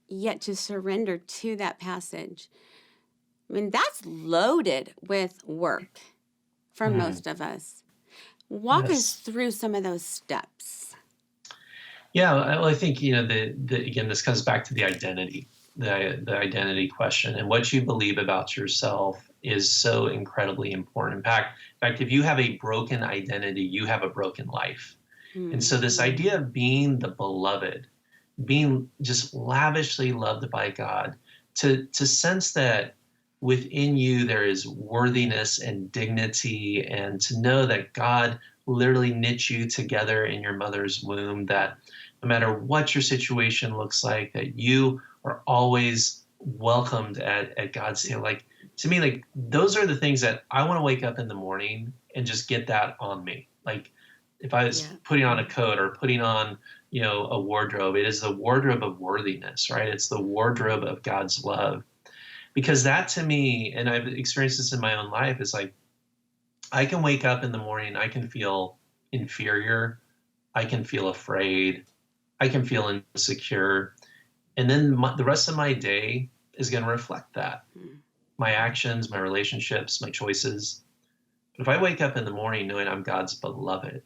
yet to surrender to that passage. I mean, that's loaded with work for Mm. most of us. Walk us Yes. through some of those steps. Yeah, well, I think, again, this comes back to the identity, the identity question, and what you believe about yourself is so incredibly important. In fact, if you have a broken identity, you have a broken life. And Hmm. so this idea of being the beloved, being just lavishly loved by God, to sense that within you there is worthiness and dignity, and to know that God literally knit you together in your mother's womb, that no matter what your situation looks like, that you are always welcomed at God's table. Like, to me, like, those are the things that I want to wake up in the morning and just get that on me. Like, if I was Yeah. putting on a coat or putting on, a wardrobe, it is the wardrobe of worthiness, right? It's the wardrobe of God's love. Because that, to me, and I've experienced this in my own life, is like I can wake up in the morning, I can feel inferior, I can feel afraid, I can feel insecure. And then the rest of my day is going to reflect that, Hmm. my actions, my relationships, my choices. But if I wake up in the morning knowing I'm God's beloved,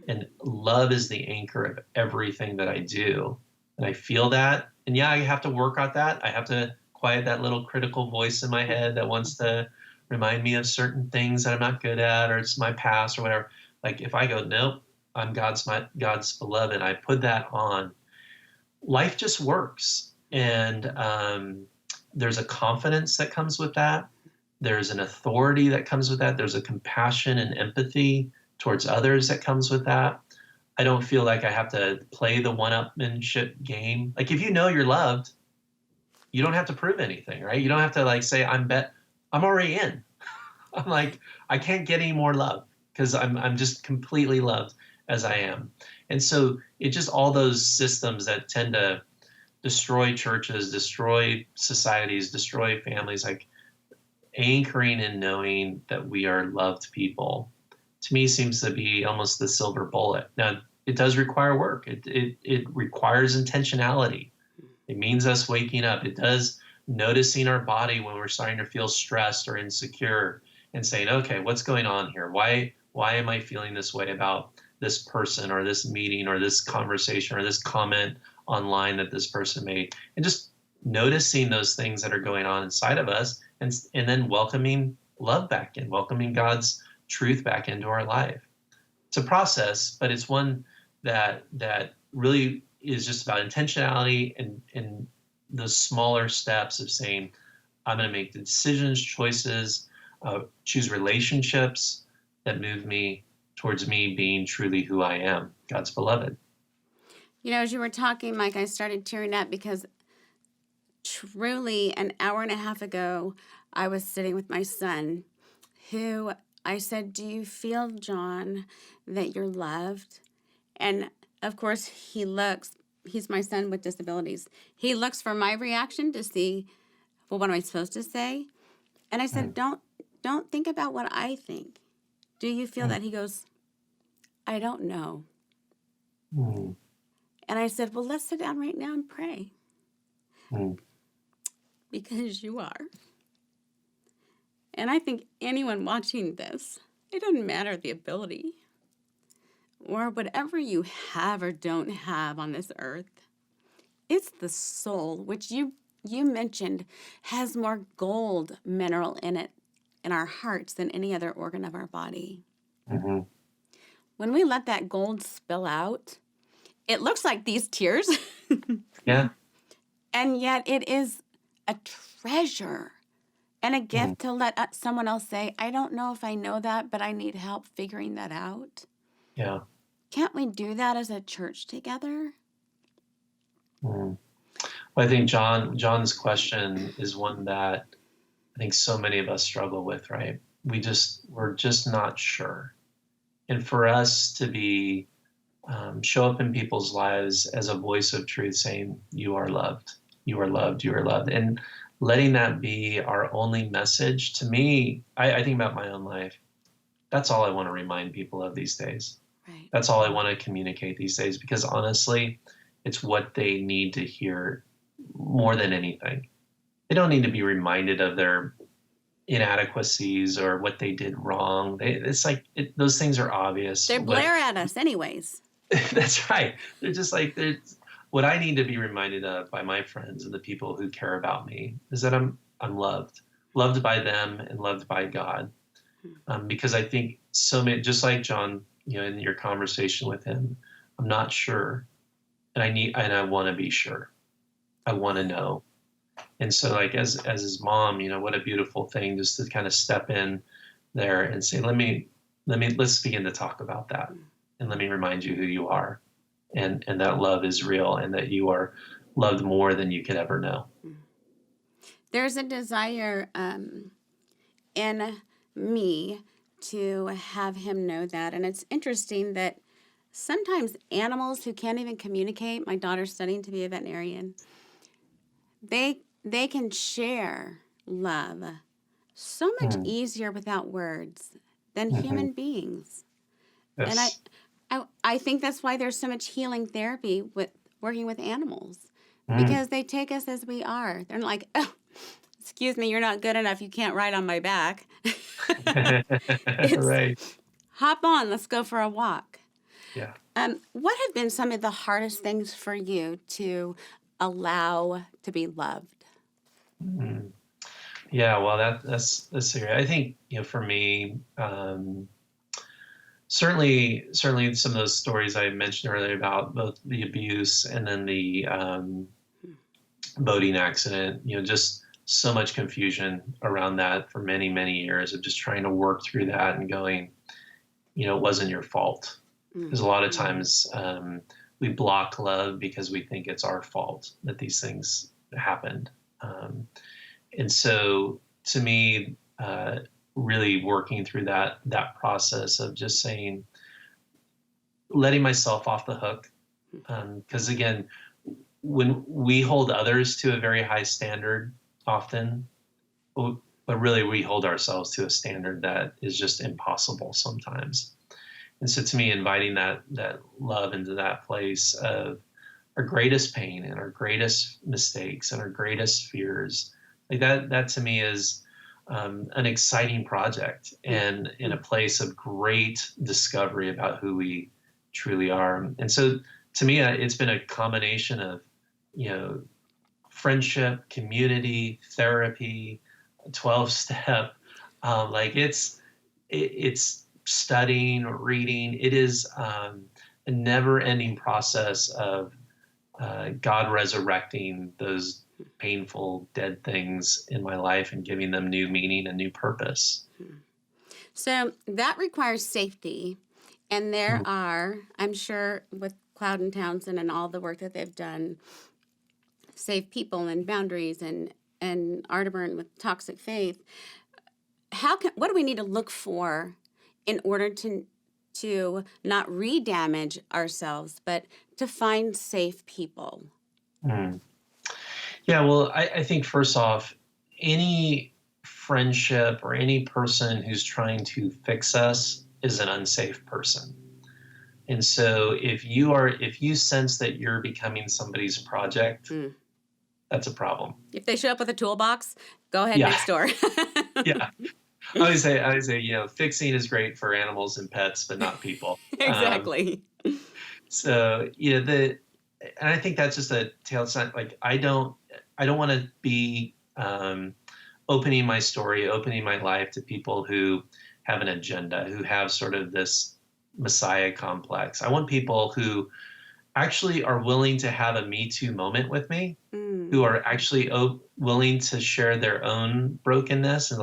and love is the anchor of everything that I do, and I feel that, and yeah, I have to work on that. I have to quiet that little critical voice in my head that wants to remind me of certain things that I'm not good at, or it's my past or whatever. Like, if I go, nope, I'm God's beloved, I put that on, life just works. And there's a confidence that comes with that. There's an authority that comes with that. There's a compassion and empathy towards others that comes with that. I don't feel like I have to play the one-upmanship game. Like, if you know you're loved, you don't have to prove anything, right? You don't have to like say, I'm already in. I'm like, I can't get any more love because I'm just completely loved as I am. And so it just all those systems that tend to destroy churches, destroy societies, destroy families, like anchoring and knowing that we are loved people, to me seems to be almost the silver bullet. Now, it does require work. It requires intentionality. It means us waking up. It does noticing our body when we're starting to feel stressed or insecure and saying, okay, what's going on here? Why am I feeling this way about this person or this meeting or this conversation or this comment online that this person made? And just noticing those things that are going on inside of us, and then welcoming love back in, welcoming God's truth back into our life. It's a process, but it's one that really is just about intentionality and the smaller steps of saying, I'm going to make the decisions, choices, choose relationships that move me towards me being truly who I am, God's beloved. As you were talking, Mike, I started tearing up because truly an hour and a half ago, I was sitting with my son who I said, do you feel, John, that you're loved? And of course, he's my son with disabilities. He looks for my reaction to see well, what am I supposed to say? And I said, Mm, don't think about what I think. Do you feel mm, that? He goes, I don't know. mm, And I said, well, let's sit down right now and pray mm, because you are. And I think anyone watching this, it doesn't matter the ability or whatever you have or don't have on this earth. It's the soul, which you mentioned has more gold mineral in it in our hearts than any other organ of our body. mhm. When we let that gold spill out, it looks like these tears, Yeah. and yet it is a treasure and a Mm, gift to let someone else say, I don't know if I know that, but I need help figuring that out. yeah. Can't we do that as a church together? Mm. Well, I think John's question is one that I think so many of us struggle with, right? We're just not sure. And for us to be show up in people's lives as a voice of truth saying, you are loved, you are loved, you are loved. And letting that be our only message, to me, I think about my own life. That's all I want to remind people of these days. Right. That's all I want to communicate these days because honestly, it's what they need to hear more than anything. They don't need to be reminded of their inadequacies or what they did wrong. It's like those things are obvious. They blare at us anyways. That's right. They're just like what I need to be reminded of by my friends and the people who care about me is that I'm loved by them and loved by God. Because I think so many, just like John, in your conversation with him, I'm not sure, and I want to be sure. I want to know. And so, like as his mom, what a beautiful thing just to kind of step in there and say, let's begin to talk about that, and let me remind you who you are, and that love is real, and that you are loved more than you could ever know. There's a desire in me to have him know that. And it's interesting that sometimes animals who can't even communicate, my daughter's studying to be a veterinarian, they can share love so much Mm, easier without words than mhm. human beings. And Yes. I think that's why there's so much healing therapy with working with animals Mm. because they take us as we are. They're not like, oh, excuse me, you're not good enough. You can't ride on my back. It's Right. hop on, let's go for a walk. Yeah. What have been some of the hardest things for you to allow to be loved? Mm. Yeah. Well, that's great. I think for me, certainly some of those stories I mentioned earlier about both the abuse and then the boating accident. Just so much confusion around that for many years of just trying to work through that and going, it wasn't your fault. Because a Mm. lot of times we block love because we think it's our fault that these things happened. And so to me, really working through that process of just saying, letting myself off the hook. Because again, when we hold others to a very high standard, often, but really we hold ourselves to a standard that is just impossible sometimes. And so to me, inviting that love into that place of our greatest pain and our greatest mistakes and our greatest fears, like that to me is an exciting project and in a place of great discovery about who we truly are. And so to me, it's been a combination of, friendship, community, therapy, 12-step. Like it's studying, reading. It is a never-ending process of God resurrecting those painful, dead things in my life and giving them new meaning and new purpose. So that requires safety. And there Mm, are, I'm sure, with Cloud and Townsend and all the work that they've done, Save People and Boundaries and Arterburn with Toxic Faith. What do we need to look for in order to not re-damage ourselves, but to find safe people? mm. Yeah, well, I think first off, any friendship or any person who's trying to fix us is an unsafe person. And so if you sense that you're becoming somebody's project, Mm. that's a problem. If they show up with a toolbox, go ahead Yeah. next door. Yeah. I would say, fixing is great for animals and pets, but not people. Exactly. So, and I think that's just a tail sign. Like, I don't want to be opening my story, opening my life to people who have an agenda, who have sort of this Messiah complex. I want people who actually are willing to have a Me Too moment with me, who are actually willing to share their own brokenness and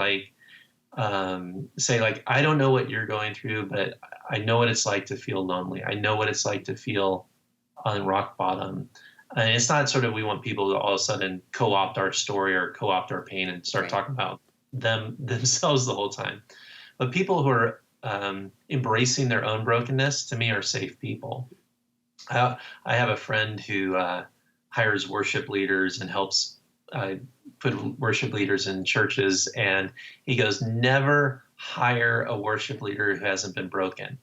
say like, I don't know what you're going through, but I know what it's like to feel lonely. I know what it's like to feel on rock bottom. And it's not sort of we want people to all of a sudden co-opt our story or co-opt our pain and start talking about themselves the whole time. But people who are embracing their own brokenness, to me, are safe people. I have a friend who hires worship leaders and helps put worship leaders in churches, and he goes, never hire a worship leader who hasn't been broken.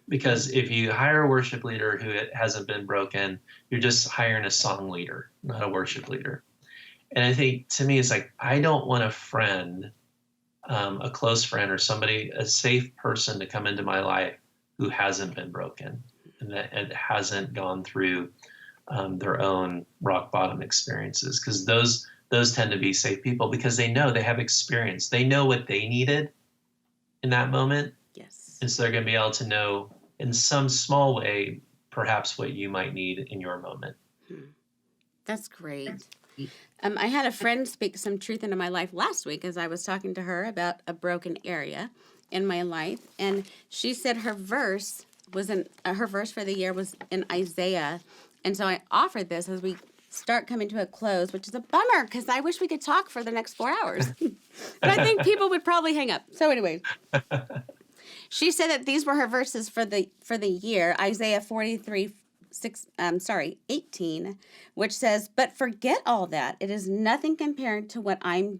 Because if you hire a worship leader who hasn't been broken, you're just hiring a song leader, not a worship leader. And I think, to me, it's like, I don't want a friend, a close friend or somebody, a safe person to come into my life who hasn't been broken and hasn't gone through their own rock bottom experiences. Because those tend to be safe people because they know, they have experience. They know what they needed in that moment. Yes. And so they're going to be able to know in some small way, perhaps what you might need in your moment. That's great. I had a friend speak some truth into my life last week as I was talking to her about a broken area in my life. And she said her verse for the year was in Isaiah. And so I offered this as we start coming to a close, which is a bummer because I wish we could talk for the next 4 hours. But I think people would probably hang up. So anyway, she said that these were her verses for the year, Isaiah 18, which says, "But forget all that. It is nothing compared to what I'm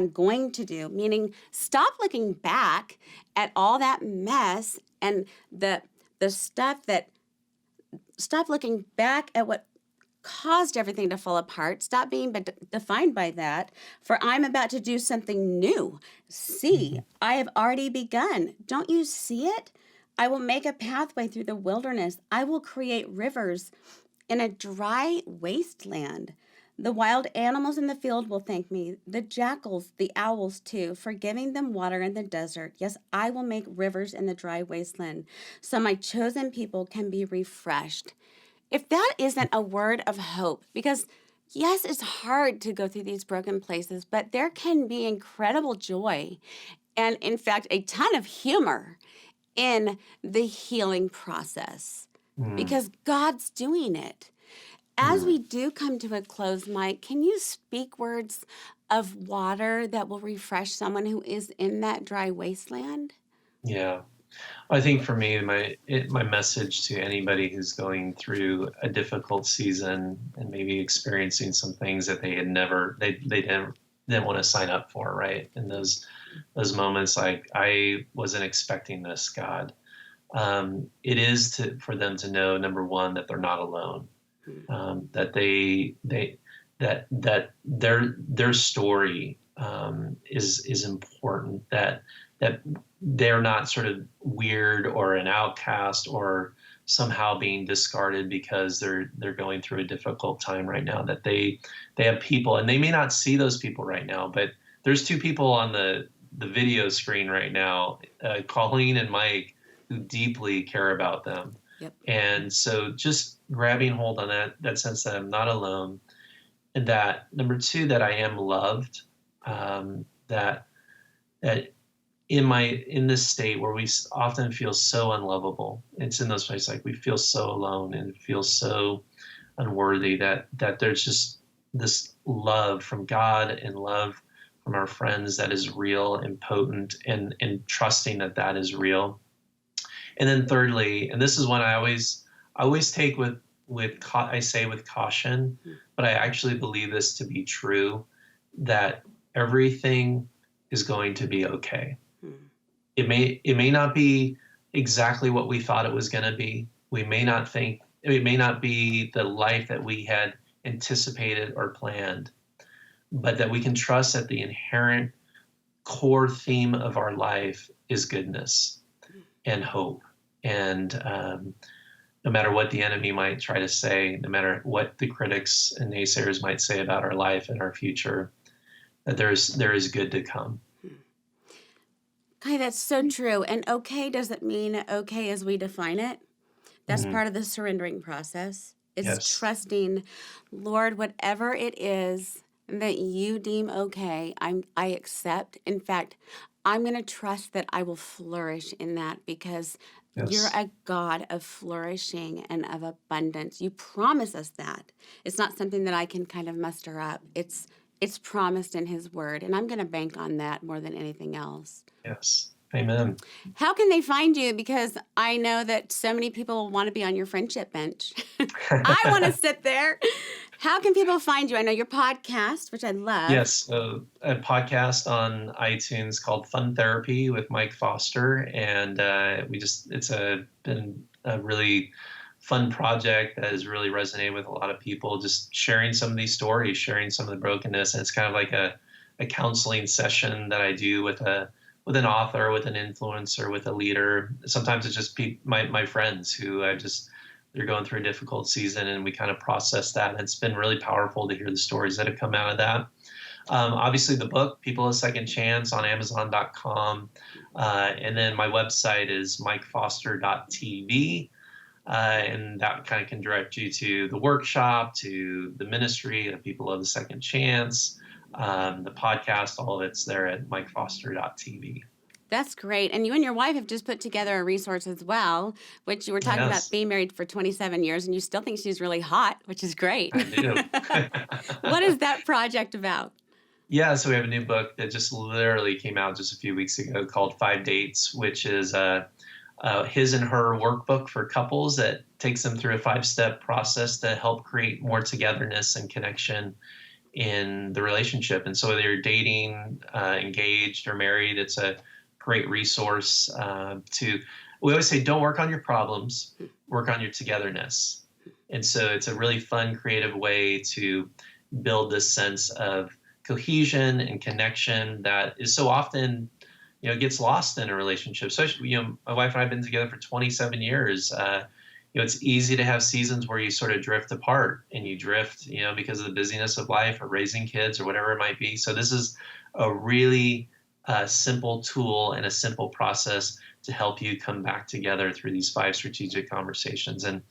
going to do." Meaning, stop looking back at all that mess and the stuff that. Stop looking back at what caused everything to fall apart. Stop being defined by that. For I'm about to do something new. See, I have already begun. Don't you see it? I will make a pathway through the wilderness. I will create rivers in a dry wasteland. The wild animals in the field will thank me, the jackals, the owls too, for giving them water in the desert. Yes, I will make rivers in the dry wasteland, so my chosen people can be refreshed. If that isn't a word of hope, because yes, it's hard to go through these broken places, but there can be incredible joy and, in fact, a ton of humor in the healing process because God's doing it. As we do come to a close, Mike, can you speak words of water that will refresh someone who is in that dry wasteland? Yeah. I think for me, my message to anybody who's going through a difficult season and maybe experiencing some things that they didn't want to sign up for, right? In those moments, like, I wasn't expecting this, God. It is for them to know, number one, that they're not alone, that that their story is important, that they're not sort of weird or an outcast or somehow being discarded because they're going through a difficult time right now, that they have people, and they may not see those people right now, but there's two people on the video screen right now, Colleen and Mike, who deeply care about them. Yep. And so just grabbing hold on that sense that I'm not alone, and that, number two, that I am loved, that in this state where we often feel so unlovable, it's in those places like we feel so alone and feel so unworthy, that there's just this love from God and love from our friends that is real and potent, and trusting that is real. And then thirdly, and this is one I always take with caution, but I actually believe this to be true, that everything is going to be okay. Hmm. It may not be exactly what we thought it was going to be. It may not be the life that we had anticipated or planned, but that we can trust that the inherent core theme of our life is goodness and hope. And no matter what the enemy might try to say, no matter what the critics and naysayers might say about our life and our future, that there is good to come. Okay, that's so true. And okay doesn't mean okay as we define it. That's Mhm. part of the surrendering process. It's Yes. trusting, Lord, whatever it is that you deem okay, I accept. In fact, I'm going to trust that I will flourish in that because you're Yes. a God of flourishing and of abundance. You promise us that. It's not something that I can kind of muster up. It's promised in his word, and I'm going to bank on that more than anything else. Yes. Amen. How can they find you? Because I know that so many people want to be on your friendship bench. I want to sit there. How can people find you? I know your podcast, which I love. Yes, a podcast on iTunes called Fun Therapy with Mike Foster, and been a really fun project that has really resonated with a lot of people. Just sharing some of these stories, sharing some of the brokenness, and it's kind of like a counseling session that I do with an author, with an influencer, with a leader. Sometimes it's just my friends who they're going through a difficult season, and we kind of process that. And it's been really powerful to hear the stories that have come out of that. Obviously, the book, People a Second Chance, on Amazon.com. And then my website is mikefoster.tv. And that kind of can direct you to the workshop, to the ministry of People of the Second Chance, the podcast. All of it's there at mikefoster.tv. That's great. And you and your wife have just put together a resource as well, which you were talking about Yes, being married for 27 years, and you still think she's really hot, which is great. I do. What is that project about? Yeah, so we have a new book that just literally came out just a few weeks ago called 5 Dates, which is his and her workbook for couples that takes them through a 5-step process to help create more togetherness and connection in the relationship. And so whether you're dating, engaged, or married, it's a great resource we always say, don't work on your problems, work on your togetherness. And so it's a really fun, creative way to build this sense of cohesion and connection that is so often, gets lost in a relationship. Especially, my wife and I have been together for 27 years. It's easy to have seasons where you sort of drift apart, and you drift, because of the busyness of life or raising kids or whatever it might be. So this is a really simple tool and a simple process to help you come back together through these 5 strategic conversations. And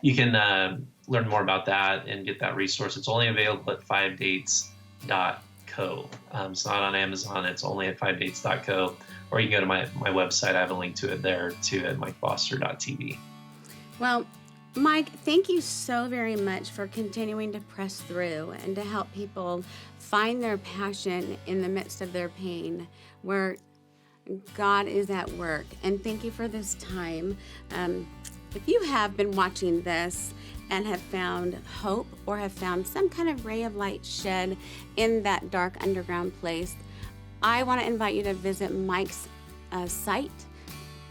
you can learn more about that and get that resource. It's only available at 5dates.co. It's not on Amazon. It's only at 5dates.co. Or you can go to my website. I have a link to it there too at mikefoster.tv. Well, Mike, thank you so very much for continuing to press through and to help people find their passion in the midst of their pain, where God is at work. And thank you for this time. If you have been watching this and have found hope or have found some kind of ray of light shed in that dark underground place, I want to invite you to visit Mike's site.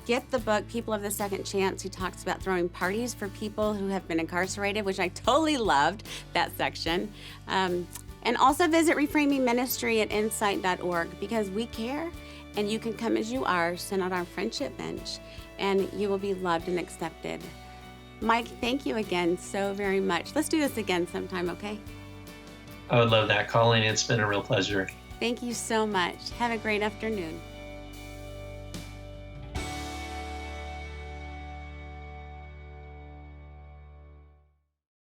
Get the book, People of the Second Chance. He talks about throwing parties for people who have been incarcerated, which I totally loved that section. And also visit Reframing Ministry at insight.org, because we care, and you can come as you are, sit on our friendship bench, and you will be loved and accepted. Mike, thank you again so very much. Let's do this again sometime, okay? I would love that, Colleen. It's been a real pleasure. Thank you so much. Have a great afternoon.